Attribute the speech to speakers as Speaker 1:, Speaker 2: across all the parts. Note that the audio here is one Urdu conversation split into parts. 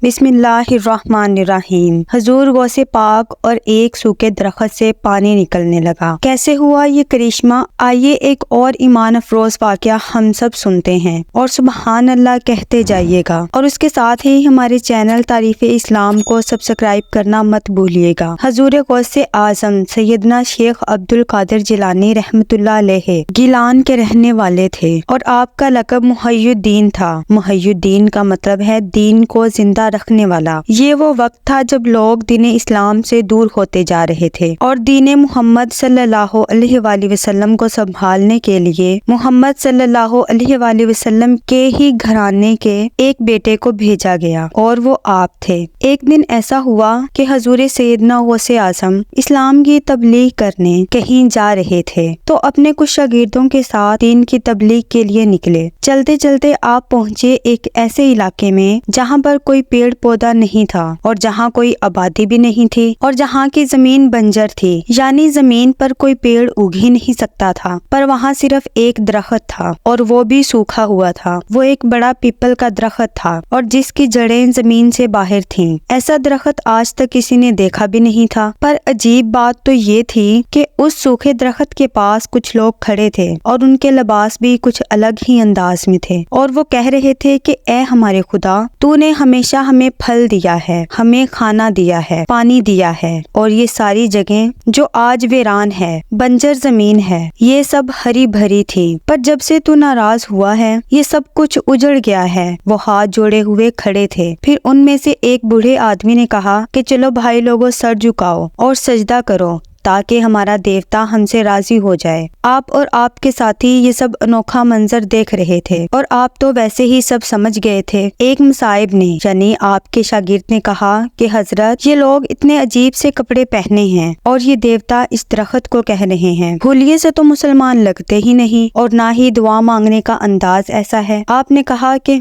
Speaker 1: بسم اللہ الرحمن الرحیم۔ حضور غوث پاک اور ایک سوکھے درخت سے پانی نکلنے لگا۔ کیسے ہوا یہ کرشمہ؟ آئیے ایک اور ایمان افروز واقعہ ہم سب سنتے ہیں اور سبحان اللہ کہتے جائیے گا، اور اس کے ساتھ ہی ہمارے چینل تعریف اسلام کو سبسکرائب کرنا مت بھولیے گا۔ حضور غوث اعظم سیدنا شیخ عبد القادر جیلانی رحمۃ اللہ علیہ گیلان کے رہنے والے تھے، اور آپ کا لقب محی الدین تھا۔ محی الدین کا مطلب ہے دین کو زندہ رکھنے والا۔ یہ وہ وقت تھا جب لوگ دین اسلام سے دور ہوتے جا رہے تھے، اور دین محمد صلی اللہ علیہ وآلہ وسلم کو سنبھالنے کے لیے محمد صلی اللہ علیہ وآلہ وسلم کے ہی گھرانے کے ایک بیٹے کو بھیجا گیا، اور وہ آپ تھے۔ ایک دن ایسا ہوا کہ حضور سیدنا غوث اعظم اسلام کی تبلیغ کرنے کہیں جا رہے تھے، تو اپنے کچھ شاگردوں کے ساتھ دین کی تبلیغ کے لیے نکلے۔ چلتے چلتے آپ پہنچے ایک ایسے علاقے میں جہاں پر کوئی پیڑ پودا نہیں تھا، اور جہاں کوئی آبادی بھی نہیں تھی، اور جہاں کی زمین بنجر تھی، یعنی زمین پر کوئی پیڑ اگ ہی نہیں سکتا تھا، پر وہاں صرف ایک درخت تھا، اور وہ بھی سوکھا ہوا تھا۔ وہ ایک بڑا پیپل کا درخت تھا، اور جس کی جڑیں زمین سے باہر تھیں۔ ایسا درخت آج تک کسی نے دیکھا بھی نہیں تھا، پر عجیب بات تو یہ تھی کہ اس سوکھے درخت کے پاس کچھ لوگ کھڑے تھے، اور ان کے لباس بھی کچھ الگ ہی انداز میں تھے، اور وہ کہہ رہے تھے کہ اے ہمارے خدا، تو نے ہمیشہ ہمیں پھل دیا ہے، ہمیں کھانا دیا ہے، پانی دیا ہے، اور یہ ساری جگہیں جو آج ویران ہے، بنجر زمین ہے، یہ سب ہری بھری تھی، پر جب سے تو ناراض ہوا ہے یہ سب کچھ اجڑ گیا ہے۔ وہ ہاتھ جوڑے ہوئے کھڑے تھے۔ پھر ان میں سے ایک بوڑھے آدمی نے کہا کہ چلو بھائی لوگوں، سر جھکاؤ اور سجدہ کرو تاکہ ہمارا دیوتا ہم سے راضی ہو جائے۔ آپ اور آپ کے ساتھی یہ سب انوکھا منظر دیکھ رہے تھے، اور آپ تو ویسے ہی سب سمجھ گئے تھے۔ ایک مصائب نے، یعنی آپ کے شاگرد نے کہا کہ حضرت، یہ لوگ اتنے عجیب سے کپڑے پہنے ہیں، اور یہ دیوتا اس درخت کو کہہ رہے ہیں۔ بھولئے سے تو مسلمان لگتے ہی نہیں، اور نہ ہی دعا مانگنے کا انداز ایسا ہے۔ آپ نے کہا کہ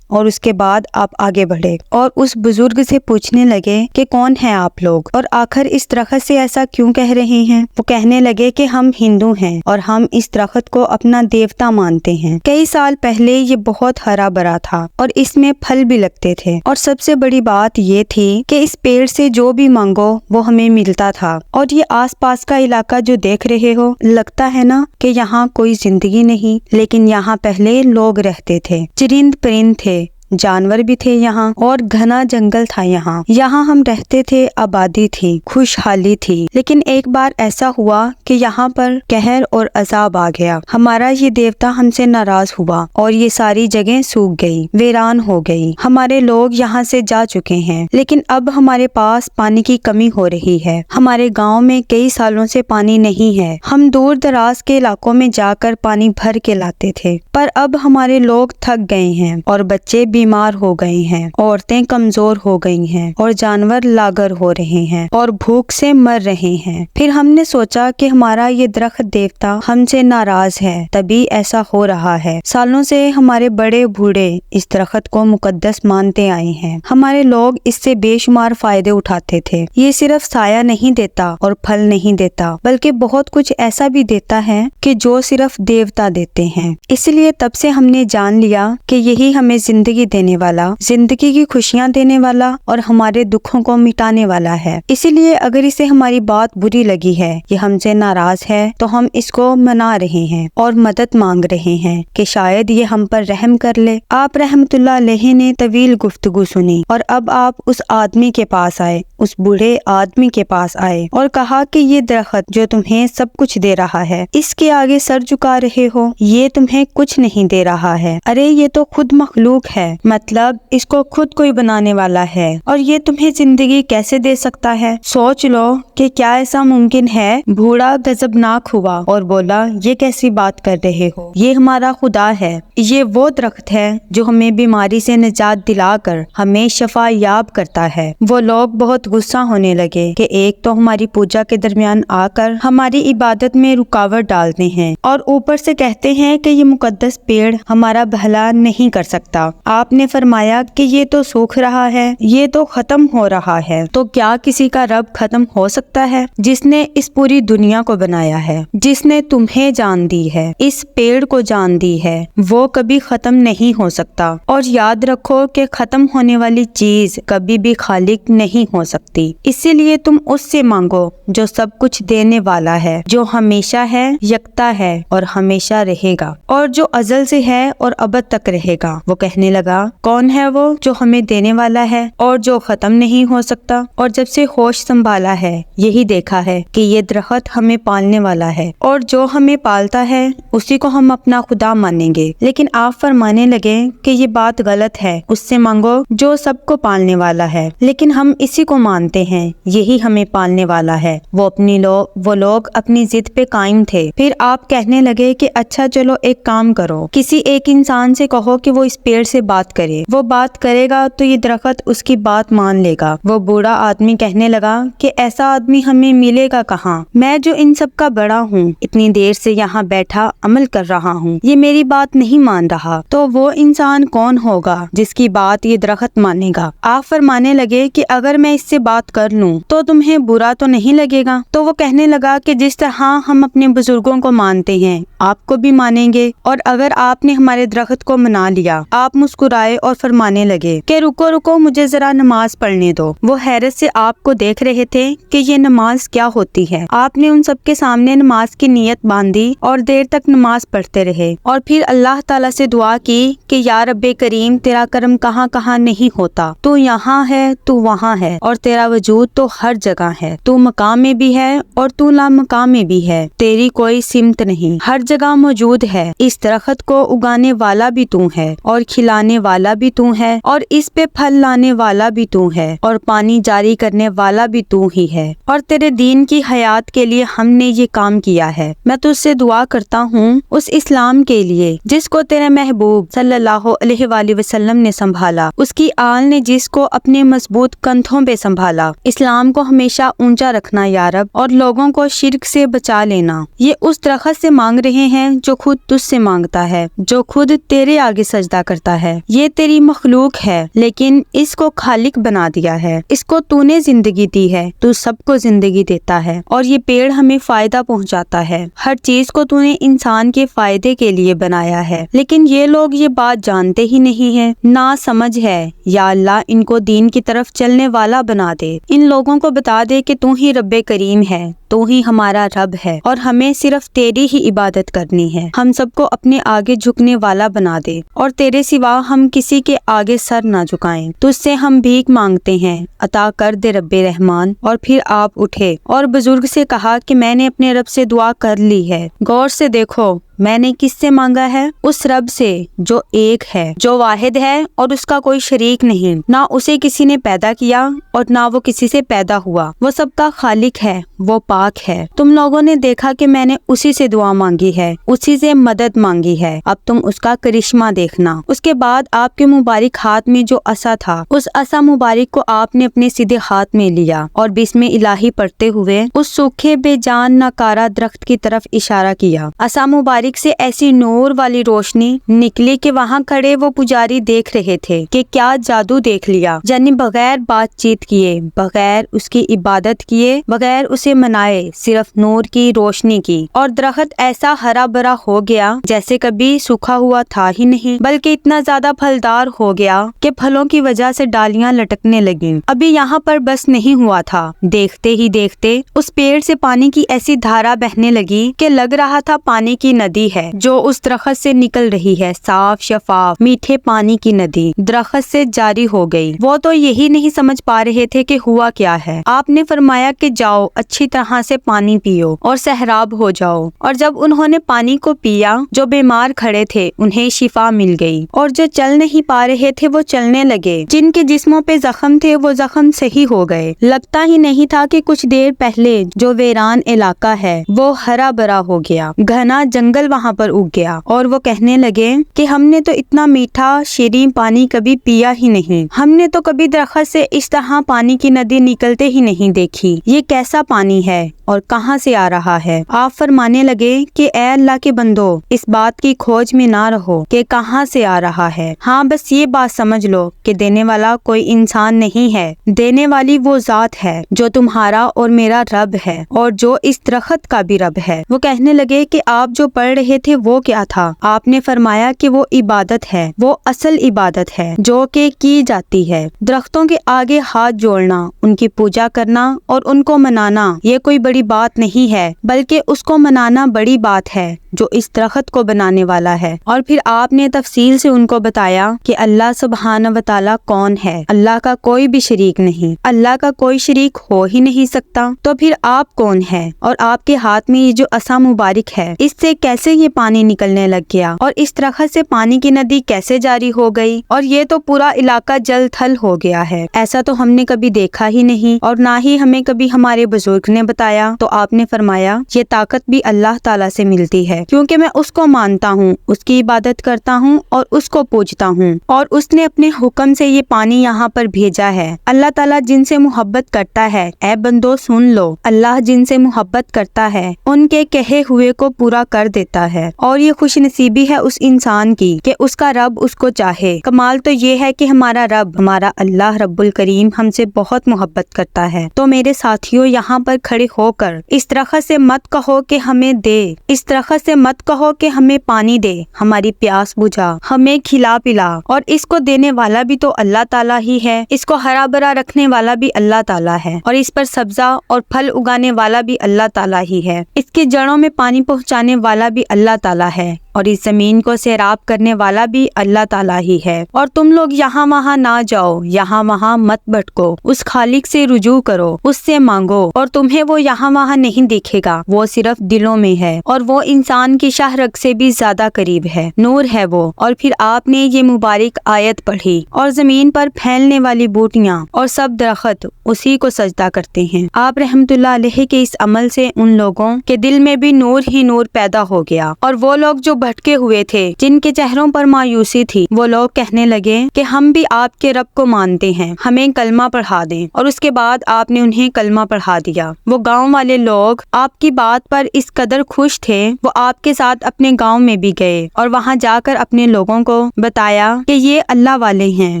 Speaker 1: اور اس کے بعد آپ آگے بڑھے اور اس بزرگ سے پوچھنے لگے کہ کون ہیں آپ لوگ، اور آخر اس درخت سے ایسا کیوں کہہ رہے ہیں؟ وہ کہنے لگے کہ ہم ہندو ہیں، اور ہم اس درخت کو اپنا دیوتا مانتے ہیں۔ کئی سال پہلے یہ بہت ہرا بھرا تھا، اور اس میں پھل بھی لگتے تھے، اور سب سے بڑی بات یہ تھی کہ اس پیڑ سے جو بھی مانگو وہ ہمیں ملتا تھا۔ اور یہ آس پاس کا علاقہ جو دیکھ رہے ہو، لگتا ہے نا کہ یہاں کوئی زندگی نہیں، لیکن یہاں پہلے لوگ رہتے تھے، چرند پرند تھے، جانور بھی تھے یہاں، اور گھنا جنگل تھا یہاں ہم رہتے تھے، آبادی تھی، خوشحالی تھی۔ لیکن ایک بار ایسا ہوا کہ یہاں پر قہر اور عذاب آ گیا۔ ہمارا یہ دیوتا ہم سے ناراض ہوا، اور یہ ساری جگہیں سوکھ گئی، ویران ہو گئی۔ ہمارے لوگ یہاں سے جا چکے ہیں، لیکن اب ہمارے پاس پانی کی کمی ہو رہی ہے۔ ہمارے گاؤں میں کئی سالوں سے پانی نہیں ہے۔ ہم دور دراز کے علاقوں میں جا کر پانی بھر کے لاتے تھے، پر اب ہمارے لوگ تھک گئے ہیں، اور بچے بیمار ہو گئے ہیں، عورتیں کمزور ہو گئی ہیں، اور جانور لاغر ہو رہے ہیں، اور بھوک سے مر رہے ہیں۔ پھر ہم نے سوچا کہ ہمارا یہ درخت دیوتا ہم سے ناراض ہے، تبھی ایسا ہو رہا ہے۔ سالوں سے ہمارے بڑے بوڑھے اس درخت کو مقدس مانتے آئے ہیں۔ ہمارے لوگ اس سے بے شمار فائدے اٹھاتے تھے۔ یہ صرف سایہ نہیں دیتا اور پھل نہیں دیتا، بلکہ بہت کچھ ایسا بھی دیتا ہے کہ جو صرف دیوتا دیتے ہیں۔ اس لیے تب سے ہم نے جان لیا کہ یہی ہمیں زندگی دینے والا، زندگی کی خوشیاں دینے والا، اور ہمارے دکھوں کو مٹانے والا ہے۔ اسی لیے اگر اسے ہماری بات بری لگی ہے، یہ ہم سے ناراض ہے، تو ہم اس کو منا رہے ہیں اور مدد مانگ رہے ہیں کہ شاید یہ ہم پر رحم کر لے۔ آپ رحمت اللہ علیہ نے طویل گفتگو سنی، اور اب آپ اس آدمی کے پاس آئے، اس بوڑھے آدمی کے پاس آئے، اور کہا کہ یہ درخت جو تمہیں سب کچھ دے رہا ہے، اس کے آگے سر جھکا رہے ہو، یہ تمہیں کچھ نہیں دے رہا ہے۔ ارے یہ تو خود مخلوق ہے، مطلب اس کو خود کوئی بنانے والا ہے، اور یہ تمہیں زندگی کیسے دے سکتا ہے؟ سوچ لو کہ کیا ایسا ممکن ہے؟ بوڑھا غضبناک ہوا اور بولا، یہ کیسی بات کر رہے ہو؟ یہ ہمارا خدا ہے، یہ وہ درخت ہے جو ہمیں بیماری سے نجات دلا کر ہمیں شفا یاب کرتا ہے۔ وہ لوگ بہت غصہ ہونے لگے کہ ایک تو ہماری پوجا کے درمیان آ کر ہماری عبادت میں رکاوٹ ڈالتے ہیں، اور اوپر سے کہتے ہیں کہ یہ مقدس پیڑ ہمارا بھلا نہیں کر سکتا۔ آپ آپ نے فرمایا کہ یہ تو سوکھ رہا ہے، یہ تو ختم ہو رہا ہے، تو کیا کسی کا رب ختم ہو سکتا ہے؟ جس نے اس پوری دنیا کو بنایا ہے، جس نے تمہیں جان دی ہے، اس پیڑ کو جان دی ہے، وہ کبھی ختم نہیں ہو سکتا۔ اور یاد رکھو کہ ختم ہونے والی چیز کبھی بھی خالق نہیں ہو سکتی، اسی لیے تم اس سے مانگو جو سب کچھ دینے والا ہے، جو ہمیشہ ہے، یکتا ہے اور ہمیشہ رہے گا، اور جو ازل سے ہے اور ابد تک رہے گا۔ وہ کہنے لگا، کون ہے وہ جو ہمیں دینے والا ہے اور جو ختم نہیں ہو سکتا؟ اور جب سے ہوش سنبھالا ہے یہی دیکھا ہے کہ یہ درخت ہمیں پالنے والا ہے، اور جو ہمیں پالتا ہے اسی کو ہم اپنا خدا مانیں گے۔ لیکن آپ فرمانے لگے کہ یہ بات غلط ہے، اس سے مانگو جو سب کو پالنے والا ہے، لیکن ہم اسی کو مانتے ہیں، یہی ہمیں پالنے والا ہے۔ وہ لوگ اپنی ضد پہ قائم تھے۔ پھر آپ کہنے لگے کہ اچھا چلو ایک کام کرو، کسی ایک انسان سے کہو کہ وہ اس پیڑ سے بات کرے، وہ بات کرے گا تو یہ درخت اس کی بات مان لے گا۔ وہ بوڑھا آدمی کہنے لگا کہ ایسا آدمی ہمیں ملے گا کہاں؟ میں جو ان سب کا بڑا ہوں، اتنی دیر سے یہاں بیٹھا عمل کر رہا ہوں، یہ میری بات نہیں مان رہا، تو وہ انسان کون ہوگا جس کی بات یہ درخت مانے گا؟ آپ فرمانے لگے کہ اگر میں اس سے بات کر لوں تو تمہیں برا تو نہیں لگے گا؟ تو وہ کہنے لگا کہ جس طرح ہم اپنے بزرگوں کو مانتے ہیں آپ کو بھی مانیں گے، اور اگر آپ نے ہمارے درخت کو منا لیا۔ آپ مسکرائے اور فرمانے لگے کہ رکو رکو، مجھے ذرا نماز پڑھنے دو۔ وہ حیرت سے آپ کو دیکھ رہے تھے کہ یہ نماز کیا ہوتی ہے۔ آپ نے ان سب کے سامنے نماز کی نیت باندھی اور دیر تک نماز پڑھتے رہے، اور پھر اللہ تعالیٰ سے دعا کی کہ یا رب کریم، تیرا کرم کہاں کہاں نہیں ہوتا، تو یہاں ہے، تو وہاں ہے، اور تیرا وجود تو ہر جگہ ہے، تو مقام میں بھی ہے اور تو لامقام میں بھی ہے، تیری کوئی سمت نہیں، ہر جگہ موجود ہے۔ اس درخت کو اگانے والا بھی تو ہے، اور کھلانے والا بھی تو ہے، اور اس پہ پھل لانے والا بھی تو ہے، اور پانی جاری کرنے والا بھی تو ہی ہے، اور تیرے دین کی حیات کے لیے ہم نے یہ کام کیا ہے۔ میں تجھ سے دعا کرتا ہوں اس اسلام کے لیے جس کو تیرے محبوب صلی اللہ علیہ وآلہ وسلم نے سنبھالا، اس کی آل نے جس کو اپنے مضبوط کندھوں پہ سنبھالا۔ اسلام کو ہمیشہ اونچا رکھنا یا رب، اور لوگوں کو شرک سے بچا لینا۔ یہ اس درخت سے مانگ رہے ہیں جو خود تجھ سے مانگتا ہے، جو خود تیرے آگے سجدہ کرتا ہے۔ یہ تیری مخلوق ہے لیکن اس کو خالق بنا دیا ہے، اس کو تو نے زندگی دی ہے، تو سب کو زندگی دیتا ہے، اور یہ پیڑ ہمیں فائدہ پہنچاتا ہے۔ ہر چیز کو تو نے انسان کے فائدے کے لیے بنایا ہے، لیکن یہ لوگ یہ بات جانتے ہی نہیں ہیں، نہ سمجھ ہے۔ یا اللہ ان کو دین کی طرف چلنے والا بنا دے، ان لوگوں کو بتا دے کہ تو ہی رب کریم ہے، تو ہی ہمارا رب ہے، اور ہمیں صرف تیری ہی عبادت کرنی ہے۔ ہم سب کو اپنے آگے جھکنے والا بنا دے، اور تیرے سوا ہم کسی کے آگے سر نہ جھکائیں۔ تجھ سے ہم بھیک مانگتے ہیں، عطا کر دے رب رحمان۔ اور پھر آپ اٹھے اور بزرگ سے کہا کہ میں نے اپنے رب سے دعا کر لی ہے، غور سے دیکھو میں نے کس سے مانگا ہے؟ اس رب سے جو ایک ہے، جو واحد ہے اور اس کا کوئی شریک نہیں، نہ اسے کسی نے پیدا کیا اور نہ وہ کسی سے پیدا ہوا، وہ سب کا خالق ہے، وہ پاک ہے۔ تم لوگوں نے دیکھا کہ میں نے اسی سے دعا مانگی ہے، اسی سے مدد مانگی ہے، اب تم اس کا کرشمہ دیکھنا۔ اس کے بعد آپ کے مبارک ہاتھ میں جو عصا تھا، اس عصا مبارک کو آپ نے اپنے سیدھے ہاتھ میں لیا اور بسم الہی پڑھتے ہوئے اس سوکھے بے جان ناکارہ درخت کی طرف اشارہ کیا۔ عصا مبارک سے ایسی نور والی روشنی نکلی کہ وہاں کھڑے وہ پجاری دیکھ رہے تھے کہ کیا جادو دیکھ لیا، یعنی بغیر بات چیت کیے، بغیر اس کی عبادت کیے، بغیر اسے منائے، صرف نور کی روشنی کی، اور درخت ایسا ہرا بھرا ہو گیا جیسے کبھی سوکھا ہوا تھا ہی نہیں، بلکہ اتنا زیادہ پھلدار ہو گیا کہ پھلوں کی وجہ سے ڈالیاں لٹکنے لگیں۔ ابھی یہاں پر بس نہیں ہوا تھا، دیکھتے ہی دیکھتے اس پیڑ سے پانی کی ایسی دھارا بہنے لگی کہ لگ رہا تھا پانی کی ندی ہے جو اس درخت سے نکل رہی ہے، صاف شفاف میٹھے پانی کی ندی درخت سے جاری ہو گئی۔ وہ تو یہی نہیں سمجھ پا رہے تھے کہ ہوا کیا ہے۔ آپ نے فرمایا کہ جاؤ اچھی طرح سے پانی پیو اور سحراب ہو جاؤ، اور جب انہوں نے پانی کو پیا، جو بیمار کھڑے تھے انہیں شفا مل گئی، اور جو چل نہیں پا رہے تھے وہ چلنے لگے، جن کے جسموں پہ زخم تھے وہ زخم صحیح ہو گئے۔ لگتا ہی نہیں تھا کہ کچھ دیر پہلے جو ویران علاقہ ہے وہ ہرا بھرا ہو گیا، گھنا جنگل پھل وہاں پر اگ گیا اور وہ کہنے لگے کہ ہم نے تو اتنا میٹھا شیریں پانی کبھی پیا ہی نہیں، ہم نے تو کبھی درخت سے اس طرح پانی کی ندی نکلتے ہی نہیں دیکھی، یہ کیسا پانی ہے اور کہاں سے آ رہا ہے؟ آپ فرمانے لگے کہ اے اللہ کے بندو، اس بات کی کھوج میں نہ رہو کہ کہاں سے آ رہا ہے، ہاں بس یہ بات سمجھ لو کہ دینے والا کوئی انسان نہیں ہے، دینے والی وہ ذات ہے جو تمہارا اور میرا رب ہے اور جو اس درخت کا بھی رب ہے۔ وہ کہنے لگے کہ آپ جو پڑھ رہے تھے وہ کیا تھا؟ آپ نے فرمایا کہ وہ عبادت ہے، وہ اصل عبادت ہے جو کہ کی جاتی ہے۔ درختوں کے آگے ہاتھ جوڑنا، ان کی پوجا کرنا اور ان کو منانا یہ کوئی بڑی بات نہیں ہے، بلکہ اس کو منانا بڑی بات ہے جو اس درخت کو بنانے والا ہے۔ اور پھر آپ نے تفصیل سے ان کو بتایا کہ اللہ سبحانہ و تعالیٰ کون ہے، اللہ کا کوئی بھی شریک نہیں، اللہ کا کوئی شریک ہو ہی نہیں سکتا، تو پھر آپ کون ہے؟ اور آپ کے ہاتھ میں یہ جو عصا مبارک ہے، اس سے کیسے یہ پانی نکلنے لگ گیا اور اس درخت سے پانی کی ندی کیسے جاری ہو گئی اور یہ تو پورا علاقہ جل تھل ہو گیا ہے، ایسا تو ہم نے کبھی دیکھا ہی نہیں اور نہ ہی ہمیں کبھی ہمارے بزرگ نے بتایا۔ تو آپ نے فرمایا یہ طاقت بھی اللہ تعالیٰ سے ملتی ہے، کیونکہ میں اس کو مانتا ہوں، اس کی عبادت کرتا ہوں اور اس کو پوجتا ہوں، اور اس نے اپنے حکم سے یہ پانی یہاں پر بھیجا ہے۔ اللہ تعالیٰ جن سے محبت کرتا ہے، اے بندو سن لو، اللہ جن سے محبت کرتا ہے ان کے کہے ہوئے کو پورا کر دیتا ہے، اور یہ خوش نصیبی ہے اس انسان کی کہ اس کا رب اس کو چاہے۔ کمال تو یہ ہے کہ ہمارا رب، ہمارا اللہ رب الکریم ہم سے بہت محبت کرتا ہے۔ تو میرے ساتھیوں، یہاں پر کھڑے ہو کر اس درخت سے مت کہو کہ ہمیں دے، اس درخت سے مت کہو کہ ہمیں پانی دے، ہماری پیاس بجھا، ہمیں کھلا پلا، اور اس کو دینے والا بھی تو اللہ تعالیٰ ہی ہے، اس کو ہرا بھرا رکھنے والا بھی اللہ تعالیٰ ہے، اور اس پر سبزہ اور پھل اگانے والا بھی اللہ تعالیٰ ہی ہے، اس کی جڑوں میں پانی پہنچانے والا بھی اللہ تعالیٰ ہے، اور اس زمین کو سیراب کرنے والا بھی اللہ تعالیٰ ہی ہے۔ اور تم لوگ یہاں وہاں نہ جاؤ، یہاں وہاں مت بھٹکو، اس خالق سے رجوع کرو، اس سے مانگو، اور تمہیں وہ یہاں وہاں نہیں دیکھے گا، وہ صرف دلوں میں ہے، اور وہ انسان کی شاہ رگ سے بھی زیادہ قریب ہے، نور ہے وہ۔ اور پھر آپ نے یہ مبارک آیت پڑھی، اور زمین پر پھیلنے والی بوٹیاں اور سب درخت اسی کو سجدہ کرتے ہیں۔ آپ رحمت اللہ علیہ کے اس عمل سے ان لوگوں کے دل میں بھی نور ہی نور پیدا ہو گیا، اور وہ لوگ جو بھٹکے ہوئے تھے، جن کے چہروں پر مایوسی تھی، وہ لوگ کہنے لگے کہ ہم بھی آپ کے رب کو مانتے ہیں، ہمیں کلمہ پڑھا دیں۔ اور اس کے بعد آپ نے انہیں کلمہ پڑھا دیا۔ وہ گاؤں والے لوگ آپ کی بات پر اس قدر خوش تھے، وہ آپ کے ساتھ اپنے گاؤں میں بھی گئے اور وہاں جا کر اپنے لوگوں کو بتایا کہ یہ اللہ والے ہیں،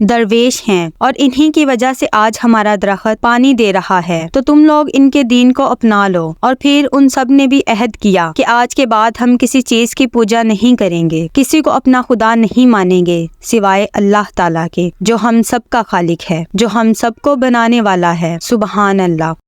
Speaker 1: درویش ہیں، اور انہی کی وجہ سے آج ہمارا درخت پانی دے رہا ہے، تو تم لوگ ان کے دین کو اپنا لو۔ اور پھر ان سب نے بھی عہد کیا کہ آج کے بعد ہم کسی چیز کی پوجا نہیں کریں گے، کسی کو اپنا خدا نہیں مانیں گے سوائے اللہ تعالیٰ کے، جو ہم سب کا خالق ہے، جو ہم سب کو بنانے والا ہے۔ سبحان اللہ۔